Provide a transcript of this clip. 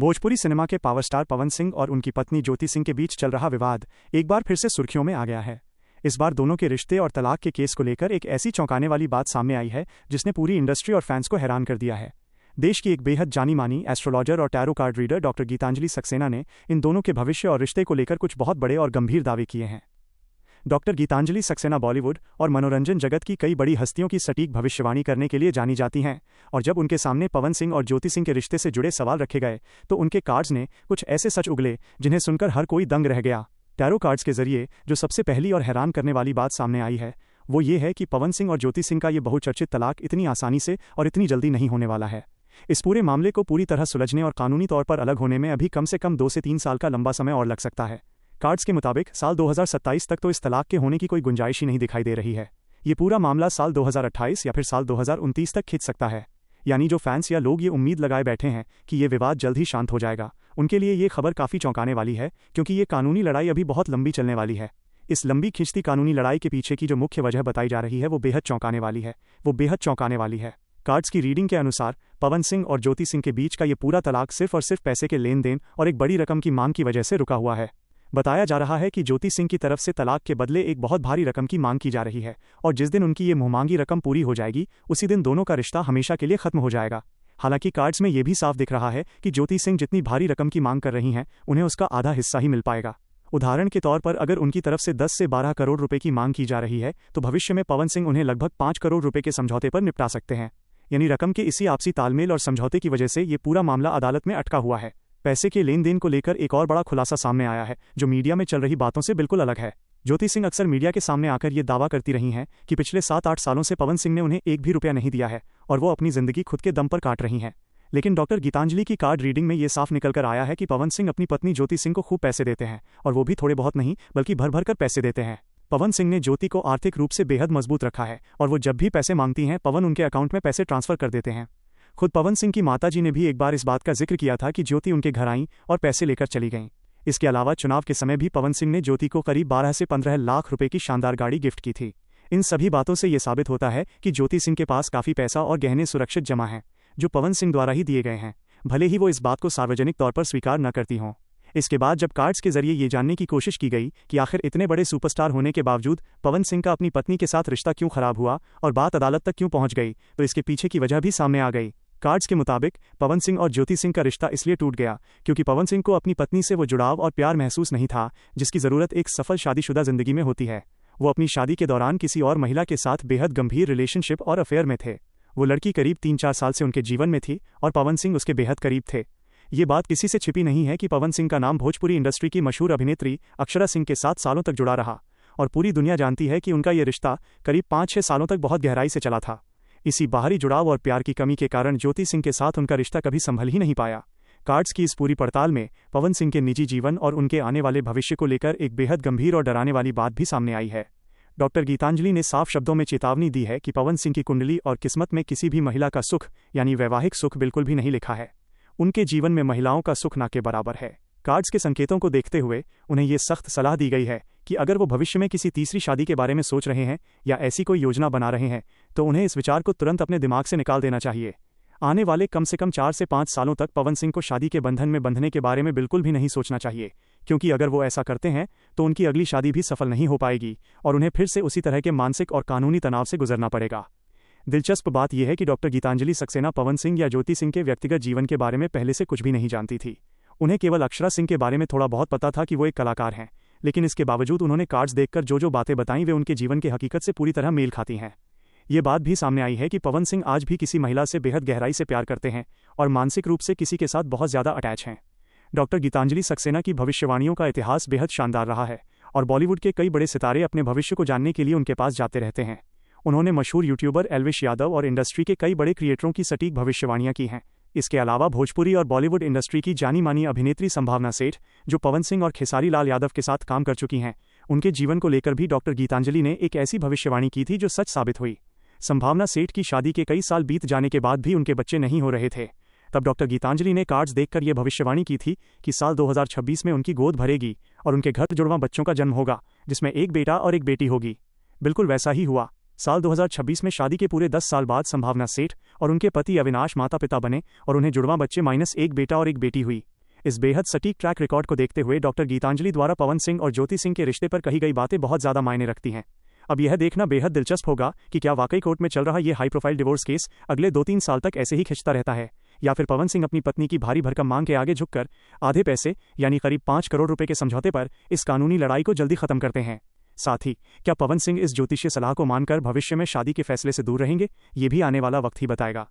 Bhojpuri cinema के power star Pawan Singh और उनकी पत्नी ज्योति सिंह के बीच चल रहा विवाद एक बार फिर से सुर्खियों में आ गया है। इस बार दोनों के रिश्ते और तलाक के केस को लेकर एक ऐसी चौंकाने वाली बात सामने आई है जिसने पूरी इंडस्ट्री और फैंस को हैरान कर दिया है। देश की एक बेहद जानी मानी एस्ट्रोलॉजर और tarot card reader doctor Geetanjali Saxena ने इन दोनों के भविष्य और रिश्ते को लेकर कुछ बहुत बड़े और गंभीर दावे किए हैं। डॉक्टर गीतांजलि सक्सेना बॉलीवुड और मनोरंजन जगत की कई बड़ी हस्तियों की सटीक भविष्यवाणी करने के लिए जानी जाती हैं, और जब उनके सामने पवन सिंह और ज्योति सिंह के रिश्ते से जुड़े सवाल रखे गए तो उनके कार्ड्स ने कुछ ऐसे सच उगले जिन्हें सुनकर हर कोई दंग रह गया। टैरो कार्ड्स के जरिए जो सबसे पहली और हैरान करने वाली बात सामने आई है वो ये है कि पवन सिंह और ज्योति सिंह का ये बहुचर्चित तलाक इतनी आसानी से और इतनी जल्दी नहीं होने वाला है। इस पूरे मामले को पूरी तरह सुलझने और कानूनी तौर पर अलग होने में अभी कम से कम 2 से 3 साल का लंबा समय और लग सकता है। कार्ड्स के मुताबिक साल 2027 तक तो इस तलाक के होने की कोई गुंजाइश ही नहीं दिखाई दे रही है। ये पूरा मामला साल 2028 या फिर साल 2029 तक खिंच सकता है। यानी जो फैंस या लोग ये उम्मीद लगाए बैठे हैं कि ये विवाद जल्द ही शांत हो जाएगा, उनके लिए ये खबर काफ़ी चौंकाने वाली है, क्योंकि ये कानूनी लड़ाई अभी बहुत लंबी चलने वाली है। इस लंबी खिंचती कानूनी लड़ाई के पीछे की जो मुख्य वजह बताई जा रही है वो बेहद चौंकाने वाली है। कार्ड्स की रीडिंग के अनुसार पवन सिंह और ज्योति सिंह के बीच का ये पूरा तलाक सिर्फ और सिर्फ पैसे के लेन देन और एक बड़ी रकम की मांग की वजह से रुका हुआ है। बताया जा रहा है कि ज्योति सिंह की तरफ से तलाक के बदले एक बहुत भारी रकम की मांग की जा रही है, और जिस दिन उनकी ये मुंहमांगी रकम पूरी हो जाएगी उसी दिन दोनों का रिश्ता हमेशा के लिए खत्म हो जाएगा। हालांकि कार्ड्स में ये भी साफ दिख रहा है कि ज्योति सिंह जितनी भारी रकम की मांग कर रही हैं उन्हें उसका आधा हिस्सा ही मिल पाएगा। उदाहरण के तौर पर अगर उनकी तरफ से 10 से 12 करोड़ रुपए की मांग की जा रही है तो भविष्य में पवन सिंह उन्हें लगभग 5 करोड़ रुपए के समझौते पर निपटा सकते हैं। यानी रकम के इसी आपसी तालमेल और समझौते की वजह से ये पूरा मामला अदालत में अटका हुआ है। पैसे के लेन देन को लेकर एक और बड़ा खुलासा सामने आया है जो मीडिया में चल रही बातों से बिल्कुल अलग है। ज्योति सिंह अक्सर मीडिया के सामने आकर ये दावा करती रही हैं कि पिछले 7-8 सालों से पवन सिंह ने उन्हें एक भी रुपया नहीं दिया है और वो अपनी जिंदगी खुद के दम पर काट रही हैं। लेकिन डॉक्टर गीतांजलि की कार्ड रीडिंग में ये साफ निकल कर आया है कि पवन सिंह अपनी पत्नी ज्योति सिंह को खूब पैसे देते हैं, और वो भी थोड़े बहुत नहीं बल्कि भर भर कर पैसे देते हैं। पवन सिंह ने ज्योति को आर्थिक रूप से बेहद मजबूत रखा है, और वो जब भी पैसे मांगती हैं पवन उनके अकाउंट में पैसे ट्रांसफर कर देते हैं। खुद पवन सिंह की माताजी ने भी एक बार इस बात का जिक्र किया था कि ज्योति उनके घर आईं और पैसे लेकर चली गईं। इसके अलावा चुनाव के समय भी पवन सिंह ने ज्योति को करीब 12 से 15 लाख रुपए की शानदार गाड़ी गिफ्ट की थी। इन सभी बातों से ये साबित होता है कि ज्योति सिंह के पास काफ़ी पैसा और गहने सुरक्षित जमा हैं जो पवन सिंह द्वारा ही दिए गए हैं, भले ही वो इस बात को सार्वजनिक तौर पर स्वीकार न करती हों। इसके बाद जब कार्ड्स के जरिए ये जानने की कोशिश की गई कि आखिर इतने बड़े सुपरस्टार होने के बावजूद पवन सिंह का अपनी पत्नी के साथ रिश्ता क्यों खराब हुआ और बात अदालत तक क्यों पहुंच गई, तो इसके पीछे की वजह भी सामने आ गई। कार्ड्स के मुताबिक पवन सिंह और ज्योति सिंह का रिश्ता इसलिए टूट गया क्योंकि पवन सिंह को अपनी पत्नी से वो जुड़ाव और प्यार महसूस नहीं था जिसकी ज़रूरत एक सफल शादीशुदा जिंदगी में होती है। वो अपनी शादी के दौरान किसी और महिला के साथ बेहद गंभीर रिलेशनशिप और अफेयर में थे। वो लड़की करीब 3-4 साल से उनके जीवन में थी और पवन सिंह उसके बेहद करीब थे। ये बात किसी से छिपी नहीं है कि पवन सिंह का नाम भोजपुरी इंडस्ट्री की मशहूर अभिनेत्री अक्षरा सिंह के साथ सालों तक जुड़ा रहा, और पूरी दुनिया जानती है कि उनका ये रिश्ता करीब 5-6 सालों तक बहुत गहराई से चला था। इसी बाहरी जुड़ाव और प्यार की कमी के कारण ज्योति सिंह के साथ उनका रिश्ता कभी संभल ही नहीं पाया। कार्ड्स की इस पूरी पड़ताल में पवन सिंह के निजी जीवन और उनके आने वाले भविष्य को लेकर एक बेहद गंभीर और डराने वाली बात भी सामने आई है। डॉक्टर गीतांजलि ने साफ शब्दों में चेतावनी दी है कि पवन सिंह की कुंडली और किस्मत में किसी भी महिला का सुख यानी वैवाहिक सुख बिल्कुल भी नहीं लिखा है। उनके जीवन में महिलाओं का सुख ना के बराबर है। कार्ड्स के संकेतों को देखते हुए उन्हें ये सख्त सलाह दी गई है कि अगर वो भविष्य में किसी तीसरी शादी के बारे में सोच रहे हैं या ऐसी कोई योजना बना रहे हैं तो उन्हें इस विचार को तुरंत अपने दिमाग से निकाल देना चाहिए। आने वाले कम से कम 4 से 5 सालों तक पवन सिंह को शादी के बंधन में बंधने के बारे में बिल्कुल भी नहीं सोचना चाहिए, क्योंकि अगर वो ऐसा करते हैं तो उनकी अगली शादी भी सफल नहीं हो पाएगी और उन्हें फिर से उसी तरह के मानसिक और कानूनी तनाव से गुजरना पड़ेगा। दिलचस्प बात यह है कि डॉक्टर गीतांजलि सक्सेना पवन सिंह या ज्योति सिंह के व्यक्तिगत जीवन के बारे में पहले से कुछ भी नहीं जानती थी। उन्हें केवल अक्षरा सिंह के बारे में थोड़ा बहुत पता था कि वो एक कलाकार हैं, लेकिन इसके बावजूद उन्होंने कार्ड्स देखकर जो बातें बताईं वे उनके जीवन की हकीकत से पूरी तरह मेल खाती हैं। ये बात भी सामने आई है कि पवन सिंह आज भी किसी महिला से बेहद गहराई से प्यार करते हैं और मानसिक रूप से किसी के साथ बहुत ज़्यादा अटैच हैं। डॉक्टर गीतांजलि सक्सेना की भविष्यवाणियों का इतिहास बेहद शानदार रहा है और बॉलीवुड के कई बड़े सितारे अपने भविष्य को जानने के लिए उनके पास जाते रहते हैं। उन्होंने मशहूर यूट्यूबर एल्विश यादव और इंडस्ट्री के कई बड़े क्रिएटरों की सटीक भविष्यवाणियां की हैं। इसके अलावा भोजपुरी और बॉलीवुड इंडस्ट्री की जानी मानी अभिनेत्री संभावना सेठ, जो पवन सिंह और खेसारी लाल यादव के साथ काम कर चुकी हैं, उनके जीवन को लेकर भी डॉक्टर गीतांजलि ने एक ऐसी भविष्यवाणी की थी जो सच साबित हुई। संभावना सेठ की शादी के कई साल बीत जाने के बाद भी उनके बच्चे नहीं हो रहे थे। तब डॉक्टर गीतांजलि ने कार्ड्स देखकर यह भविष्यवाणी की थी कि साल 2026 में उनकी गोद भरेगी और उनके घर जुड़वां बच्चों का जन्म होगा, जिसमें एक बेटा और एक बेटी होगी। बिल्कुल वैसा ही हुआ। साल 2026 में शादी के पूरे 10 साल बाद संभावना सेठ और उनके पति अविनाश माता पिता बने और उन्हें जुड़वां बच्चे -1 बेटा और एक बेटी हुई। इस बेहद सटीक ट्रैक रिकॉर्ड को देखते हुए डॉक्टर गीतांजलि द्वारा पवन सिंह और ज्योति सिंह के रिश्ते पर कही गई बातें बहुत ज़्यादा मायने रखती हैं। अब यह देखना बेहद दिलचस्प होगा कि क्या वाकई कोर्ट में चल रहा ये हाई प्रोफाइल डिवोर्स केस अगले 2-3 साल तक ऐसे ही खिंचता रहता है, या फिर पवन सिंह अपनी पत्नी की भारी भरकम मांग के आगे झुककर आधे पैसे यानी करीब 5 करोड़ रुपए के समझौते पर इस कानूनी लड़ाई को जल्दी खत्म करते हैं। साथ ही क्या पवन सिंह इस ज्योतिषीय सलाह को मानकर भविष्य में शादी के फैसले से दूर रहेंगे, ये भी आने वाला वक्त ही बताएगा।